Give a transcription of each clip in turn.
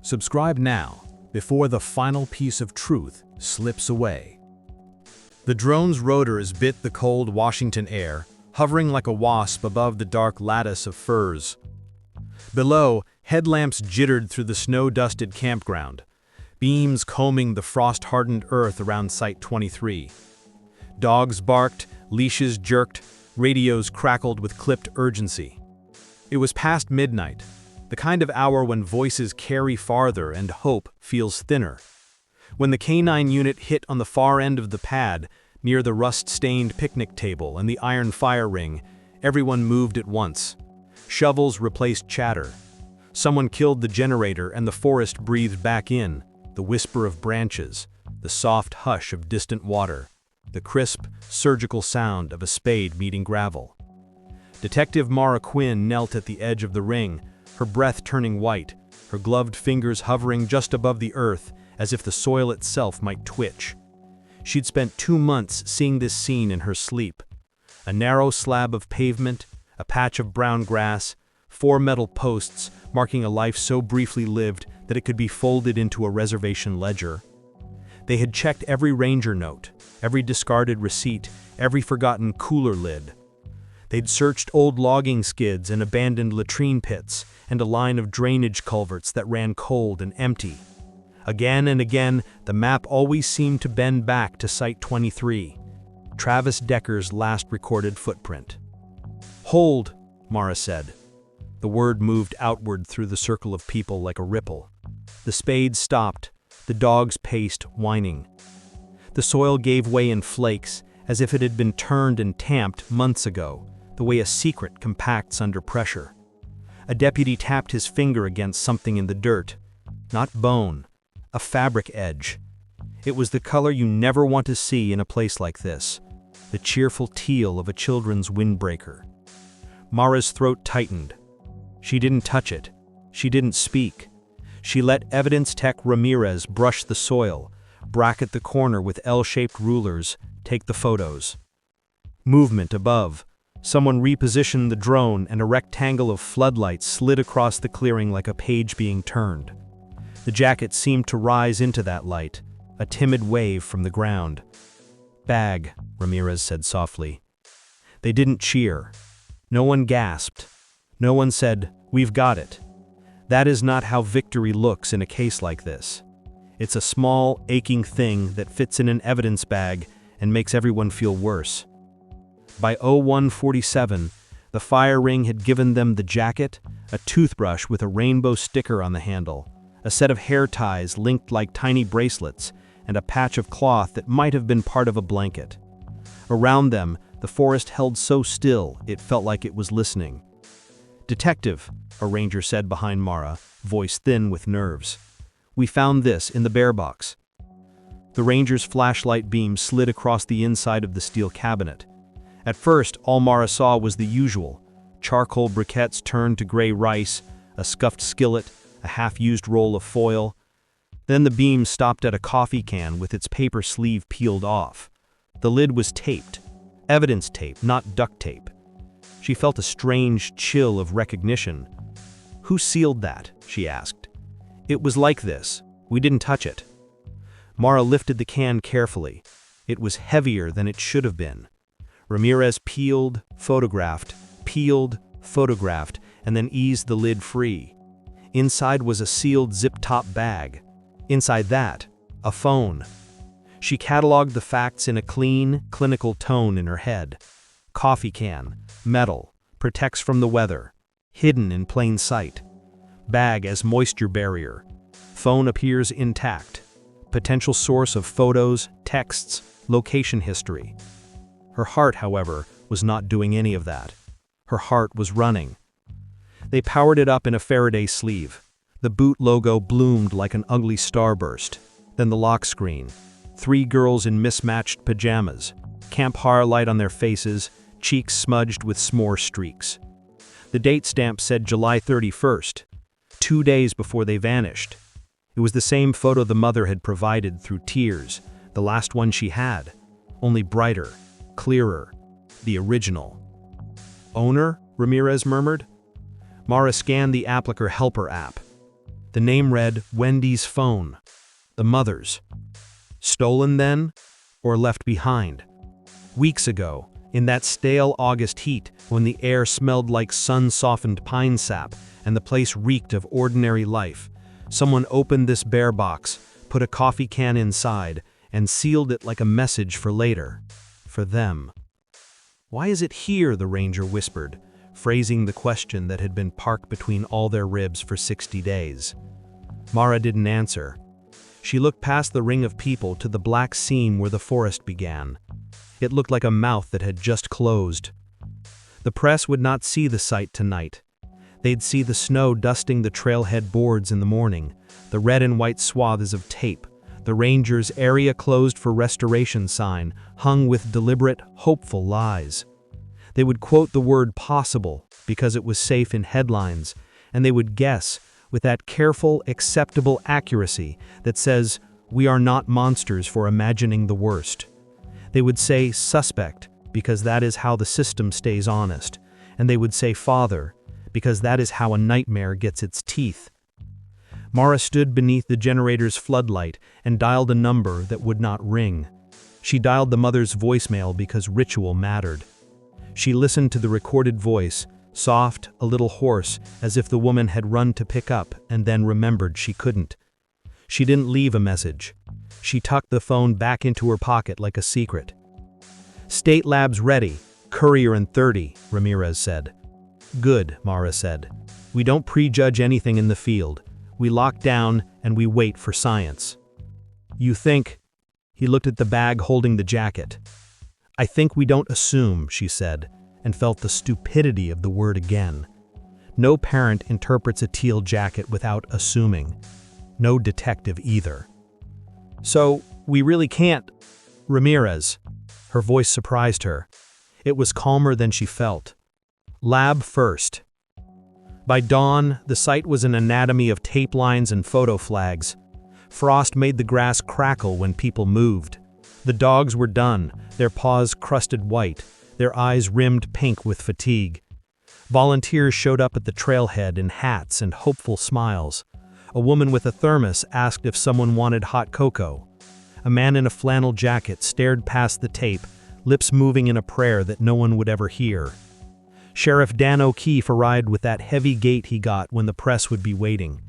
Subscribe now, before the final piece of truth slips away. The drone's rotors bit the cold Washington air, hovering like a wasp above the dark lattice of firs. Below, headlamps jittered through the snow-dusted campground, beams combing the frost-hardened earth around Site 23. Dogs barked, leashes jerked, radios crackled with clipped urgency. It was past midnight, the kind of hour when voices carry farther and hope feels thinner. When the K9 unit hit on the far end of the pad, near the rust-stained picnic table and the iron fire ring, everyone moved at once. Shovels replaced chatter. Someone killed the generator and the forest breathed back in, the whisper of branches, the soft hush of distant water, the crisp, surgical sound of a spade meeting gravel. Detective Mara Quinn knelt at the edge of the ring, her breath turning white, her gloved fingers hovering just above the earth as if the soil itself might twitch. She'd spent 2 months seeing this scene in her sleep. A narrow slab of pavement, a patch of brown grass, 4 metal posts marking a life so briefly lived that it could be folded into a reservation ledger. They had checked every ranger note, every discarded receipt, every forgotten cooler lid. They'd searched old logging skids and abandoned latrine pits and a line of drainage culverts that ran cold and empty. Again and again, the map always seemed to bend back to Site 23, Travis Decker's last recorded footprint. "Hold," Mara said. The word moved outward through the circle of people like a ripple. The spades stopped, the dogs paced, whining. The soil gave way in flakes, as if it had been turned and tamped months ago, the way a secret compacts under pressure. A deputy tapped his finger against something in the dirt. Not bone, a fabric edge. It was the color you never want to see in a place like this, the cheerful teal of a children's windbreaker. Mara's throat tightened. She didn't touch it. She didn't speak. She let evidence tech Ramirez brush the soil, bracket the corner with L-shaped rulers, take the photos. Movement above. Someone repositioned the drone and a rectangle of floodlights slid across the clearing like a page being turned. The jacket seemed to rise into that light, a timid wave from the ground. "Bag," Ramirez said softly. They didn't cheer. No one gasped. No one said, "We've got it." That is not how victory looks in a case like this. It's a small, aching thing that fits in an evidence bag and makes everyone feel worse. By 01:47, the fire ring had given them the jacket, a toothbrush with a rainbow sticker on the handle, a set of hair ties linked like tiny bracelets, and a patch of cloth that might have been part of a blanket. Around them, the forest held so still it felt like it was listening. "Detective," a ranger said behind Mara, voice thin with nerves. "We found this in the bear box." The ranger's flashlight beam slid across the inside of the steel cabinet. At first, all Mara saw was the usual: charcoal briquettes turned to gray rice, a scuffed skillet, a half-used roll of foil. Then the beam stopped at a coffee can with its paper sleeve peeled off. The lid was taped. Evidence tape, not duct tape. She felt a strange chill of recognition. "Who sealed that?" she asked. "It was like this. We didn't touch it." Mara lifted the can carefully. It was heavier than it should have been. Ramirez peeled, photographed, and then eased the lid free. Inside was a sealed zip-top bag. Inside that, a phone. She cataloged the facts in a clean, clinical tone in her head. Coffee can, metal, protects from the weather, hidden in plain sight. Bag as moisture barrier. Phone appears intact. Potential source of photos, texts, location history. Her heart, however, was not doing any of that. Her heart was running. They powered it up in a Faraday sleeve. The boot logo bloomed like an ugly starburst. Then the lock screen. 3 girls in mismatched pajamas, campfire light on their faces, cheeks smudged with s'more streaks. The date stamp said July 31st, 2 days before they vanished. It was the same photo the mother had provided through tears, the last one she had, only brighter, clearer, the original. "Owner?" Ramirez murmured. Mara scanned the Appliker Helper app. The name read Wendy's phone. The mother's. Stolen then, or left behind? Weeks ago, in that stale August heat, when the air smelled like sun-softened pine sap and the place reeked of ordinary life, someone opened this bare box, put a coffee can inside, and sealed it like a message for later. For them. "Why is it here?" the ranger whispered, phrasing the question that had been parked between all their ribs for 60 days. Mara didn't answer. She looked past the ring of people to the black seam where the forest began. It looked like a mouth that had just closed. The press would not see the sight tonight. They'd see the snow dusting the trailhead boards in the morning, the red and white swaths of tape, the ranger's area closed for restoration sign hung with deliberate, hopeful lies. They would quote the word possible because it was safe in headlines, and they would guess with that careful, acceptable accuracy that says, "We are not monsters for imagining the worst." They would say suspect because that is how the system stays honest, and they would say father because that is how a nightmare gets its teeth. Mara stood beneath the generator's floodlight and dialed a number that would not ring. She dialed the mother's voicemail because ritual mattered. She listened to the recorded voice, soft, a little hoarse, as if the woman had run to pick up and then remembered she couldn't. She didn't leave a message. She tucked the phone back into her pocket like a secret. "State labs ready, courier in 30, Ramirez said. "Good," Mara said. "We don't prejudge anything in the field. We lock down and we wait for science." "You think?" He looked at the bag holding the jacket. "I think we don't assume," she said, and felt the stupidity of the word again. No parent interprets a teal jacket without assuming. No detective either. "So, we really can't." "Ramirez." Her voice surprised her. It was calmer than she felt. "Lab first." By dawn, the site was an anatomy of tape lines and photo flags. Frost made the grass crackle when people moved. The dogs were done, their paws crusted white, their eyes rimmed pink with fatigue. Volunteers showed up at the trailhead in hats and hopeful smiles. A woman with a thermos asked if someone wanted hot cocoa. A man in a flannel jacket stared past the tape, lips moving in a prayer that no one would ever hear. Sheriff Dan O'Keefe arrived with that heavy gait he got when the press would be waiting.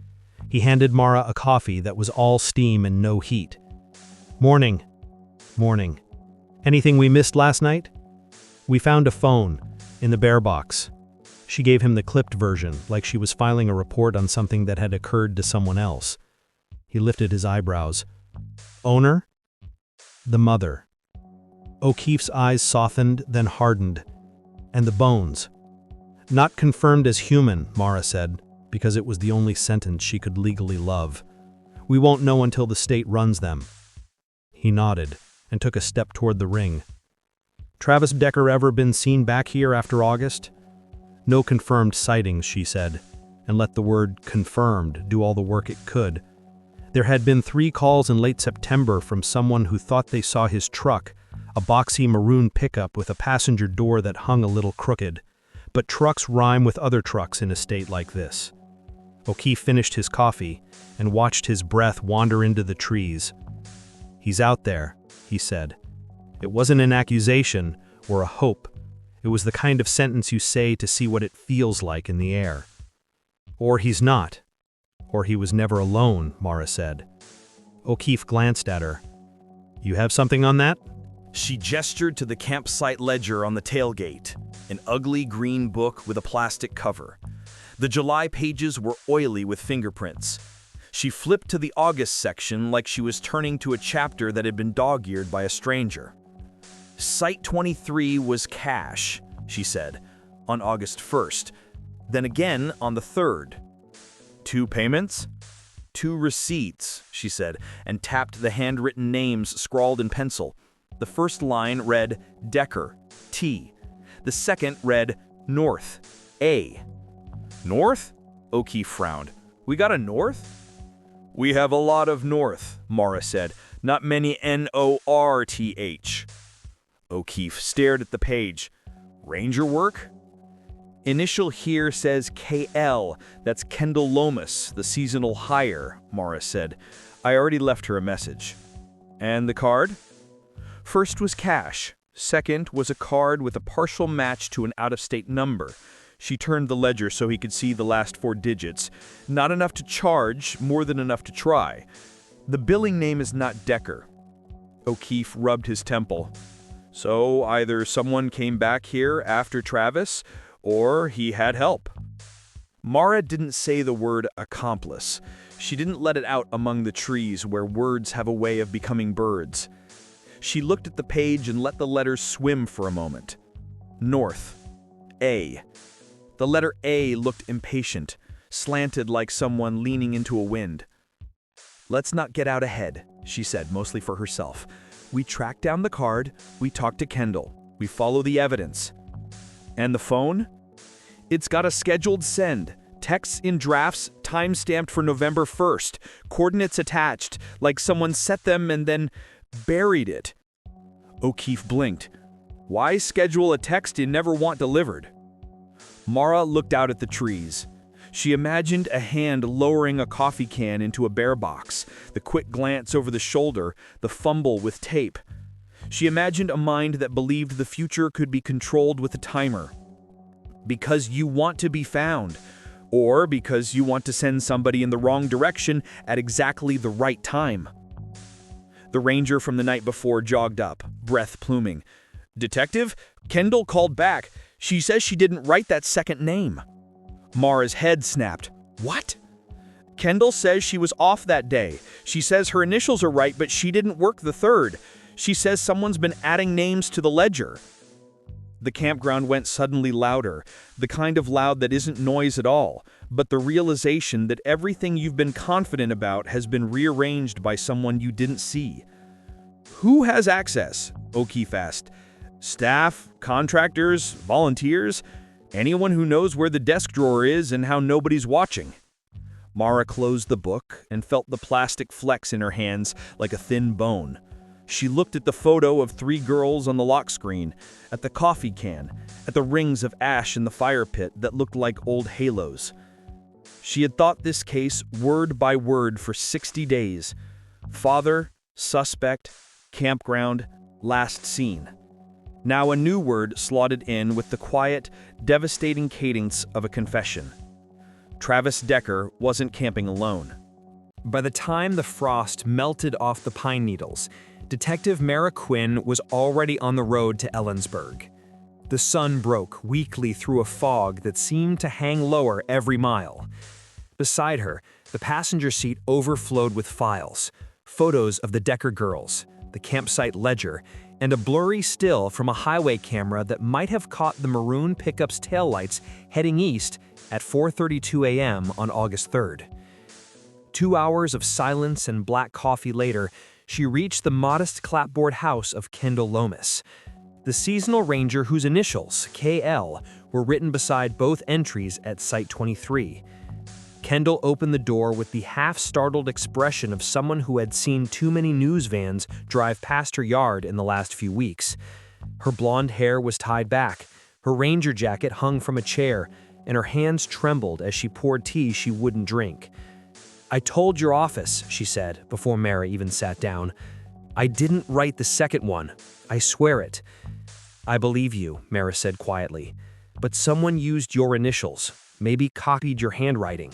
He handed Mara a coffee that was all steam and no heat. "Morning." "Morning. Anything we missed last night?" "We found a phone in the bear box." She gave him the clipped version, like she was filing a report on something that had occurred to someone else. He lifted his eyebrows. "Owner?" "The mother." O'Keefe's eyes softened, then hardened. "And the bones?" "Not confirmed as human," Mara said, because it was the only sentence she could legally love. "We won't know until the state runs them." He nodded and took a step toward the ring. "Travis Decker ever been seen back here after August?" "No confirmed sightings," she said, and let the word confirmed do all the work it could. There had been 3 calls in late September from someone who thought they saw his truck, a boxy maroon pickup with a passenger door that hung a little crooked. But trucks rhyme with other trucks in a state like this. O'Keefe finished his coffee and watched his breath wander into the trees. "He's out there," he said. It wasn't an accusation or a hope. It was the kind of sentence you say to see what it feels like in the air. "Or he's not. Or he was never alone," Mara said. O'Keefe glanced at her. "You have something on that?" She gestured to the campsite ledger on the tailgate, an ugly green book with a plastic cover. The July pages were oily with fingerprints. She flipped to the August section like she was turning to a chapter that had been dog-eared by a stranger. "Site 23 was cash," she said, "on August 1st, then again on the 3rd. 2 payments? 2 receipts," she said, and tapped the handwritten names scrawled in pencil. The first line read Decker, T. The second read North, A. "North?" O'Keefe frowned. "We got a North?" "We have a lot of North," Mara said. "Not many North." O'Keefe stared at the page. "Ranger work?" Initial here says KL. That's Kendall Lomas, the seasonal hire, Mara said. I already left her a message. And the card? First was cash. Second was a card with a partial match to an out-of-state number. She turned the ledger so he could see the last 4 digits. Not enough to charge, more than enough to try. The billing name is not Decker. O'Keefe rubbed his temple. So either someone came back here after Travis, or he had help. Mara didn't say the word accomplice. She didn't let it out among the trees where words have a way of becoming birds. She looked at the page and let the letters swim for a moment. North. A. The letter A looked impatient, slanted like someone leaning into a wind. Let's not get out ahead, she said, mostly for herself. We track down the card, we talk to Kendall, we follow the evidence. And the phone? It's got a scheduled send. Texts in drafts, time-stamped for November 1st. Coordinates attached, like someone set them and then buried it. O'Keefe blinked. Why schedule a text you never want delivered? Mara looked out at the trees. She imagined a hand lowering a coffee can into a bear box, the quick glance over the shoulder, the fumble with tape. She imagined a mind that believed the future could be controlled with a timer. Because you want to be found, or because you want to send somebody in the wrong direction at exactly the right time. The ranger from the night before jogged up, breath pluming. Detective, Kendall called back. She says she didn't write that second name. Mara's head snapped. What? Kendall says she was off that day. She says her initials are right, but she didn't work the third. She says someone's been adding names to the ledger. The campground went suddenly louder, the kind of loud that isn't noise at all, but the realization that everything you've been confident about has been rearranged by someone you didn't see. Who has access? O'Keefe asked. Staff, contractors, volunteers, anyone who knows where the desk drawer is and how nobody's watching. Mara closed the book and felt the plastic flecks in her hands like a thin bone. She looked at the photo of 3 girls on the lock screen, at the coffee can, at the rings of ash in the fire pit that looked like old halos. She had thought this case word by word for 60 days. Father, suspect, campground, last seen. Now a new word slotted in with the quiet, devastating cadence of a confession. Travis Decker wasn't camping alone. By the time the frost melted off the pine needles, Detective Mara Quinn was already on the road to Ellensburg. The sun broke weakly through a fog that seemed to hang lower every mile. Beside her, the passenger seat overflowed with files, photos of the Decker girls, the campsite ledger, and a blurry still from a highway camera that might have caught the maroon pickup's taillights heading east at 4:32 a.m. on August 3rd. 2 hours of silence and black coffee later, she reached the modest clapboard house of Kendall Lomas, the seasonal ranger whose initials, KL, were written beside both entries at Site 23. Kendall opened the door with the half-startled expression of someone who had seen too many news vans drive past her yard in the last few weeks. Her blonde hair was tied back, her ranger jacket hung from a chair, and her hands trembled as she poured tea she wouldn't drink. I told your office, she said, before Mara even sat down. I didn't write the second one. I swear it. I believe you, Mara said quietly. But someone used your initials, maybe copied your handwriting.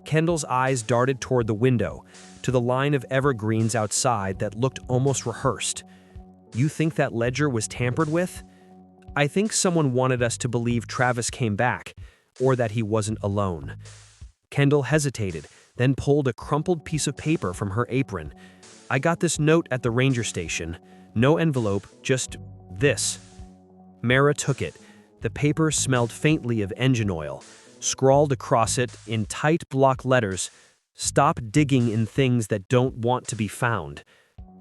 Kendall's eyes darted toward the window, to the line of evergreens outside that looked almost rehearsed. You think that ledger was tampered with? I think someone wanted us to believe Travis came back, or that he wasn't alone. Kendall hesitated, then pulled a crumpled piece of paper from her apron. I got this note at the ranger station. No envelope, just this. Mara took it. The paper smelled faintly of engine oil. Scrawled across it, in tight block letters, stop digging in things that don't want to be found.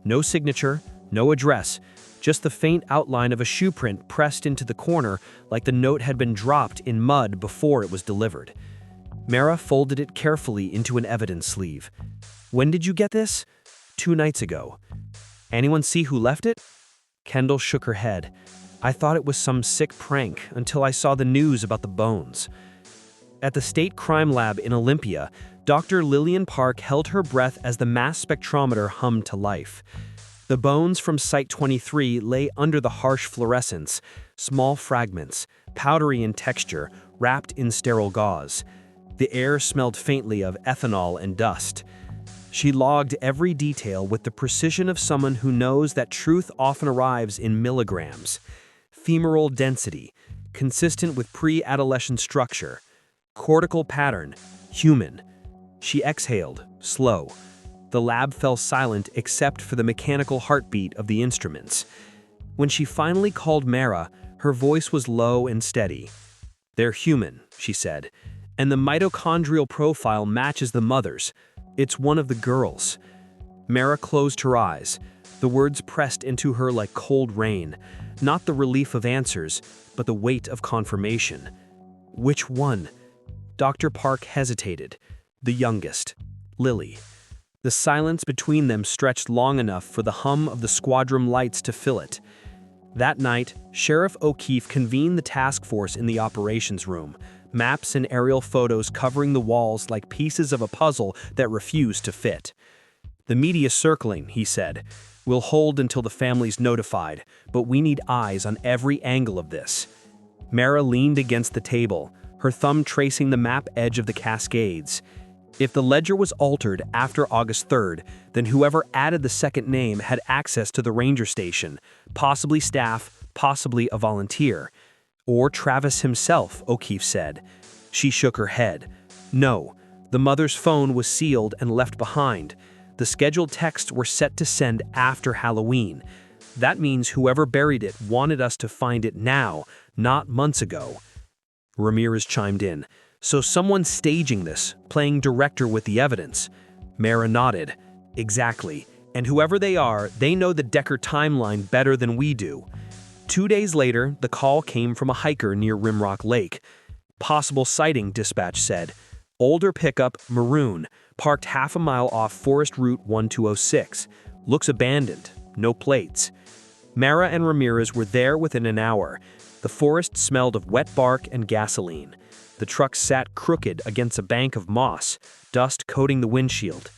No signature, no address, just the faint outline of a shoe print pressed into the corner like the note had been dropped in mud before it was delivered. Mara folded it carefully into an evidence sleeve. When did you get this? 2 nights ago. Anyone see who left it? Kendall shook her head. I thought it was some sick prank until I saw the news about the bones. At the State Crime Lab in Olympia, Dr. Lillian Park held her breath as the mass spectrometer hummed to life. The bones from Site 23 lay under the harsh fluorescence, small fragments, powdery in texture, wrapped in sterile gauze. The air smelled faintly of ethanol and dust. She logged every detail with the precision of someone who knows that truth often arrives in milligrams. Femoral density, consistent with pre-adolescent structure. Cortical pattern, human. She exhaled, slow. The lab fell silent except for the mechanical heartbeat of the instruments. When she finally called Mara, her voice was low and steady. "They're human," she said, "and the mitochondrial profile matches the mother's. It's one of the girls." Mara closed her eyes. The words pressed into her like cold rain, not the relief of answers, but the weight of confirmation. "Which one?" Dr. Park hesitated. "The youngest, Lily." The silence between them stretched long enough for the hum of the squadron lights to fill it. That night, Sheriff O'Keefe convened the task force in the operations room, maps and aerial photos covering the walls like pieces of a puzzle that refused to fit. "The media's circling," he said. "We'll hold until the family's notified, but we need eyes on every angle of this." Mara leaned against the table, her thumb tracing the map edge of the Cascades. If the ledger was altered after August 3rd, then whoever added the second name had access to the ranger station, possibly staff, possibly a volunteer. Or Travis himself, O'Keefe said. She shook her head. No, the mother's phone was sealed and left behind. The scheduled texts were set to send after Halloween. That means whoever buried it wanted us to find it now, not months ago. Ramirez chimed in. "So someone's staging this, playing director with the evidence." Mara nodded. "Exactly. And whoever they are, they know the Decker timeline better than we do." 2 days later, the call came from a hiker near Rimrock Lake. "Possible sighting," dispatch said. "Older pickup, maroon, parked half a mile off Forest Route 1206. Looks abandoned. No plates." Mara and Ramirez were there within an hour. The forest smelled of wet bark and gasoline. The truck sat crooked against a bank of moss, dust coating the windshield.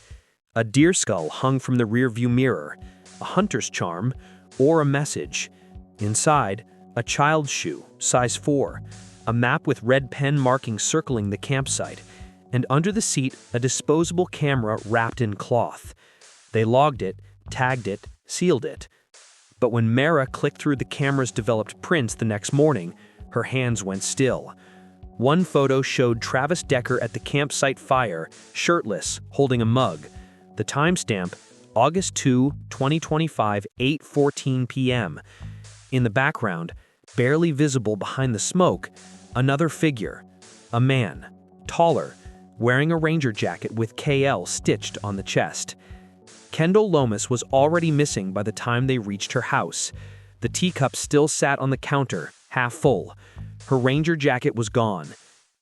A deer skull hung from the rearview mirror, a hunter's charm, or a message. Inside, a child's shoe, size 4, a map with red pen markings circling the campsite, and under the seat, a disposable camera wrapped in cloth. They logged it, tagged it, sealed it. But when Mara clicked through the camera's developed prints the next morning, her hands went still. One photo showed Travis Decker at the campsite fire, shirtless, holding a mug. The timestamp, August 2, 2025, 8:14 p.m. In the background, barely visible behind the smoke, another figure. A man, taller, wearing a ranger jacket with KL stitched on the chest. Kendall Lomas was already missing by the time they reached her house. The teacup still sat on the counter, half full. Her ranger jacket was gone.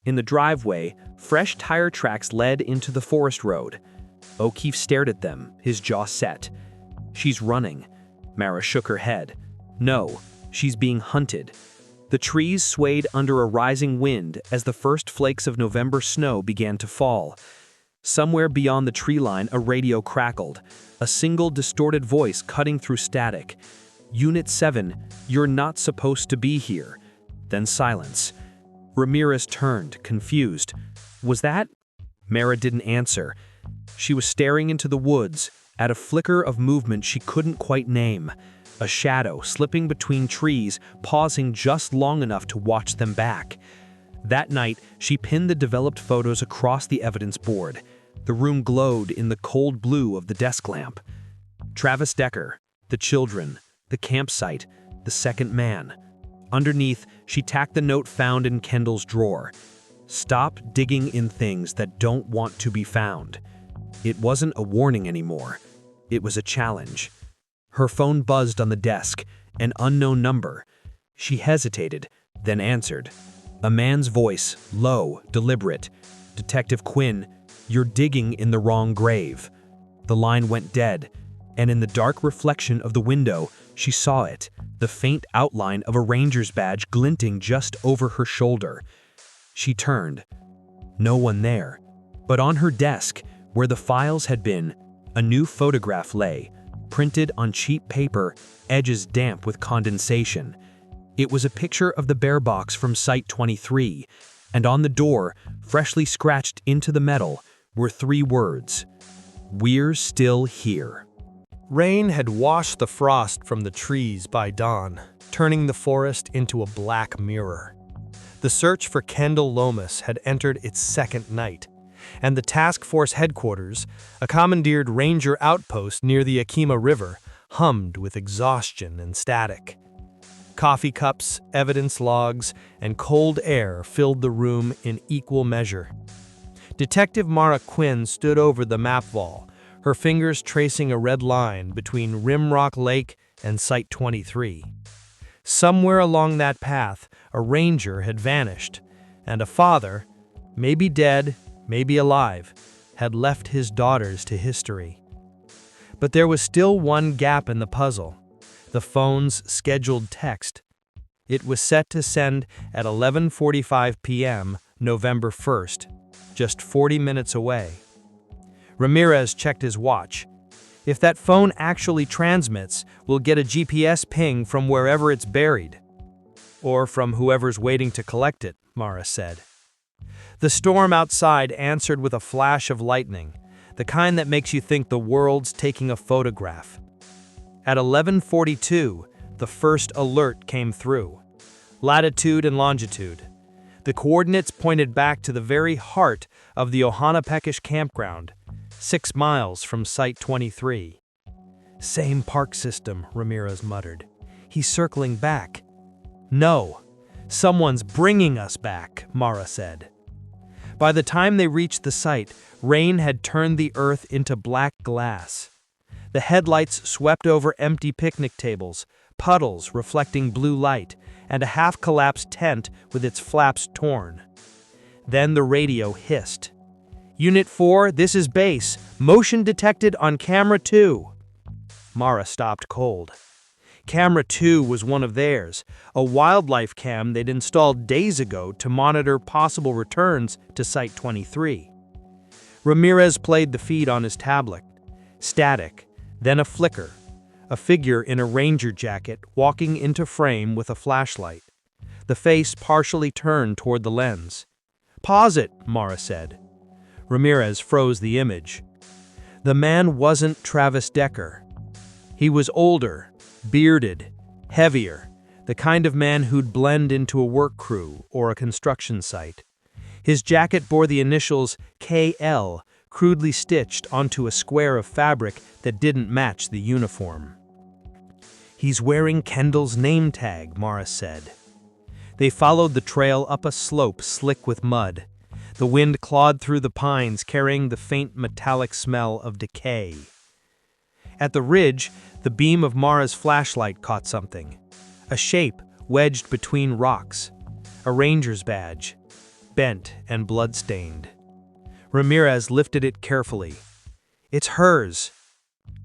In the driveway, fresh tire tracks led into the forest road. O'Keefe stared at them, his jaw set. "She's running." Mara shook her head. "No, she's being hunted." The trees swayed under a rising wind as the first flakes of November snow began to fall. Somewhere beyond the tree line, a radio crackled, a single distorted voice cutting through static. "Unit 7, you're not supposed to be here." Then silence. Ramirez turned, confused. "Was that?" Mara didn't answer. She was staring into the woods, at a flicker of movement she couldn't quite name. A shadow slipping between trees, pausing just long enough to watch them back. That night, she pinned the developed photos across the evidence board. The room glowed in the cold blue of the desk lamp. Travis Decker, the children, the campsite, the second man. Underneath, she tacked the note found in Kendall's drawer. "Stop digging in things that don't want to be found." It wasn't a warning anymore. It was a challenge. Her phone buzzed on the desk, an unknown number. She hesitated, then answered. A man's voice, low, deliberate. "Detective Quinn, you're digging in the wrong grave." The line went dead, and in the dark reflection of the window, she saw it, the faint outline of a ranger's badge glinting just over her shoulder. She turned. No one there. But on her desk, where the files had been, a new photograph lay, printed on cheap paper, edges damp with condensation. It was a picture of the bear box from Site 23, and on the door, freshly scratched into the metal, were 3 words: "We're still here." Rain had washed the frost from the trees by dawn, turning the forest into a black mirror. The search for Kendall Lomas had entered its second night, and the task force headquarters, a commandeered ranger outpost near the Yakima River, hummed with exhaustion and static. Coffee cups, evidence logs, and cold air filled the room in equal measure. Detective Mara Quinn stood over the map wall, her fingers tracing a red line between Rimrock Lake and Site 23. Somewhere along that path, a ranger had vanished, and a father, maybe dead, maybe alive, had left his daughters to history. But there was still one gap in the puzzle: the phone's scheduled text. It was set to send at 11:45 p.m. November 1st, just 40 minutes away. Ramirez checked his watch. If that phone actually transmits, we'll get a GPS ping from wherever it's buried. Or from whoever's waiting to collect it, Mara said. The storm outside answered with a flash of lightning, the kind that makes you think the world's taking a photograph. At 11:42, the first alert came through. Latitude and longitude. The coordinates pointed back to the very heart of the Ohanepekish campground, 6 miles from Site 23. Same park system, Ramirez muttered. He's circling back. No, someone's bringing us back, Mara said. By the time they reached the site, rain had turned the earth into black glass. The headlights swept over empty picnic tables, puddles reflecting blue light, and a half-collapsed tent with its flaps torn. Then the radio hissed. "Unit 4, this is base. Motion detected on camera 2. Mara stopped cold. Camera 2 was one of theirs, a wildlife cam they'd installed days ago to monitor possible returns to Site 23. Ramirez played the feed on his tablet. Static, then a flicker. A figure in a ranger jacket walking into frame with a flashlight. The face partially turned toward the lens. "Pause it," Mara said. Ramirez froze the image. The man wasn't Travis Decker. He was older, bearded, heavier, the kind of man who'd blend into a work crew or a construction site. His jacket bore the initials KL, crudely stitched onto a square of fabric that didn't match the uniform. "He's wearing Kendall's name tag," Mara said. They followed the trail up a slope slick with mud. The wind clawed through the pines, carrying the faint metallic smell of decay. At the ridge, the beam of Mara's flashlight caught something. A shape wedged between rocks. A ranger's badge, bent and blood-stained. Ramirez lifted it carefully. "It's hers."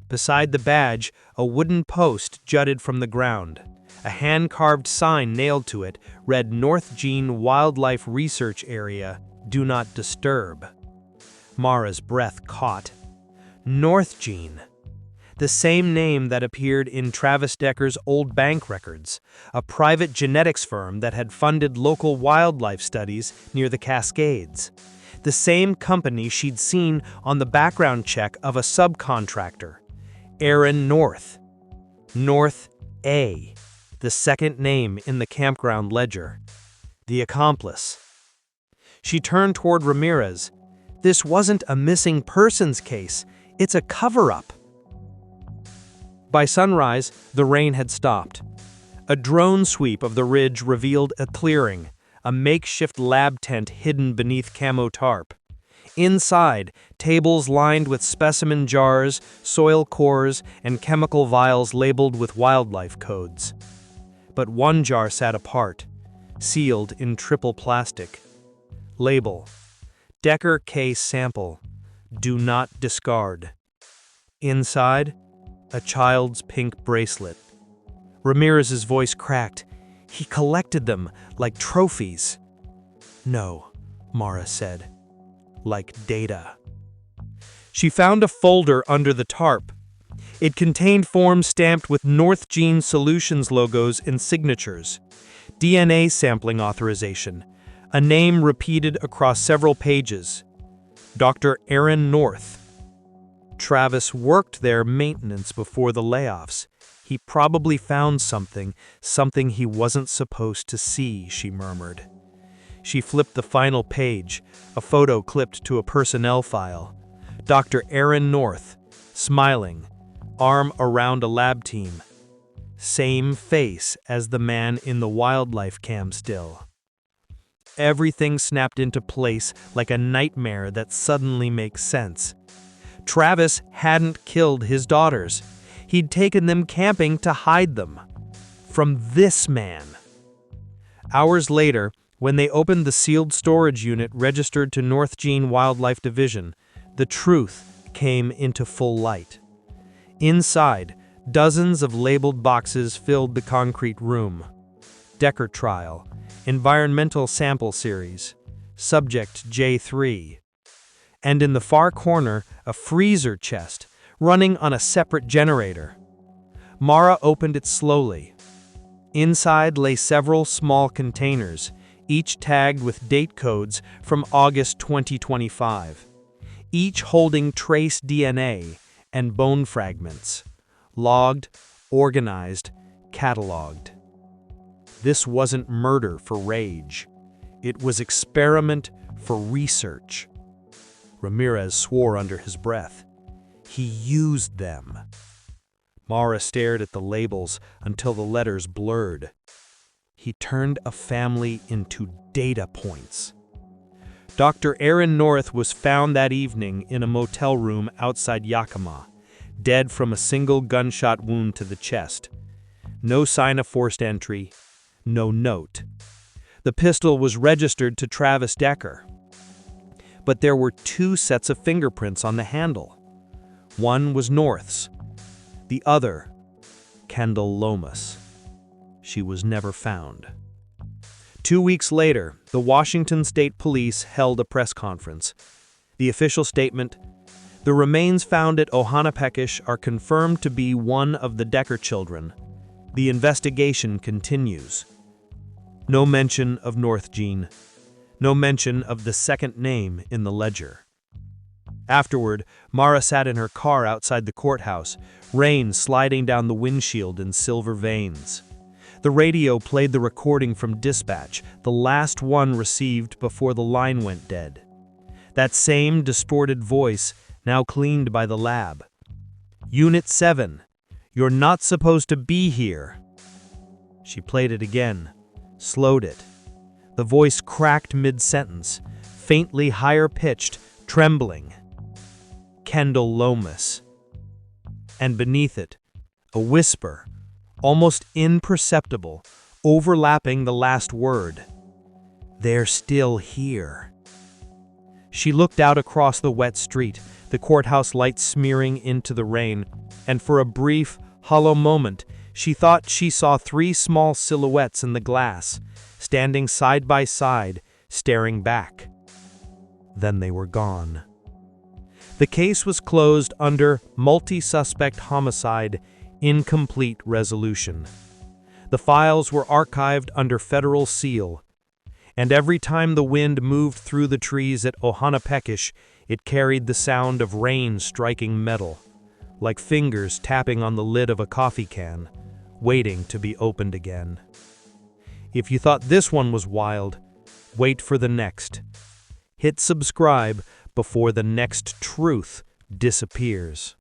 Beside the badge, a wooden post jutted from the ground. A hand-carved sign nailed to it read North Jean Wildlife Research Area, Do Not Disturb. Mara's breath caught. North Jean. The same name that appeared in Travis Decker's old bank records, a private genetics firm that had funded local wildlife studies near the Cascades. The same company she'd seen on the background check of a subcontractor, Aaron North. North A, the second name in the campground ledger. The accomplice. She turned toward Ramirez. "This wasn't a missing persons case. It's a cover-up." By sunrise, the rain had stopped. A drone sweep of the ridge revealed a clearing, a makeshift lab tent hidden beneath camo tarp. Inside, tables lined with specimen jars, soil cores, and chemical vials labeled with wildlife codes. But one jar sat apart, sealed in triple plastic. Label: Decker case sample. Do not discard. Inside, a child's pink bracelet. Ramirez's voice cracked. He collected them like trophies. No, Mara said. Like data. She found a folder under the tarp. It contained forms stamped with North Gene Solutions logos and signatures. DNA sampling authorization. A name repeated across several pages. Dr. Aaron North. Travis worked there maintenance before the layoffs. He probably found something he wasn't supposed to see, she murmured. She flipped the final page, a photo clipped to a personnel file. Dr. Aaron North, smiling, arm around a lab team. Same face as the man in the wildlife cam still. Everything snapped into place like a nightmare that suddenly makes sense. Travis hadn't killed his daughters. He'd taken them camping to hide them. From this man. Hours later, when they opened the sealed storage unit registered to North Gene Wildlife Division, the truth came into full light. Inside, dozens of labeled boxes filled the concrete room. Decker trial, environmental sample series, subject J3. And in the far corner, a freezer chest running on a separate generator. Mara opened it slowly. Inside lay several small containers, each tagged with date codes from August 2025, each holding trace DNA and bone fragments, logged, organized, cataloged. This wasn't murder for rage. It was experiment for research. Ramirez swore under his breath. He used them. Mara stared at the labels until the letters blurred. He turned a family into data points. Dr. Aaron North was found that evening in a motel room outside Yakima, dead from a single gunshot wound to the chest. No sign of forced entry, no note. The pistol was registered to Travis Decker. But there were 2 sets of fingerprints on the handle. One was North's, the other, Kendall Lomas. She was never found. 2 weeks later, the Washington State Police held a press conference. The official statement, "The remains found at Ohanepekish are confirmed to be one of the Decker children. The investigation continues." No mention of North Gene. No mention of the second name in the ledger. Afterward, Mara sat in her car outside the courthouse, rain sliding down the windshield in silver veins. The radio played the recording from dispatch, the last one received before the line went dead. That same distorted voice, now cleaned by the lab. "Unit 7, you're not supposed to be here." She played it again, slowed it. The voice cracked mid-sentence, faintly higher-pitched, trembling. Kendall Lomas. And beneath it, a whisper, almost imperceptible, overlapping the last word. "They're still here." She looked out across the wet street, the courthouse lights smearing into the rain, and for a brief, hollow moment, she thought she saw 3 small silhouettes in the glass, standing side by side, staring back. Then they were gone. The case was closed under multi-suspect homicide, incomplete resolution. The files were archived under federal seal, and every time the wind moved through the trees at Ohanepekish, it carried the sound of rain striking metal, like fingers tapping on the lid of a coffee can, waiting to be opened again. If you thought this one was wild, wait for the next. Hit subscribe before the next truth disappears.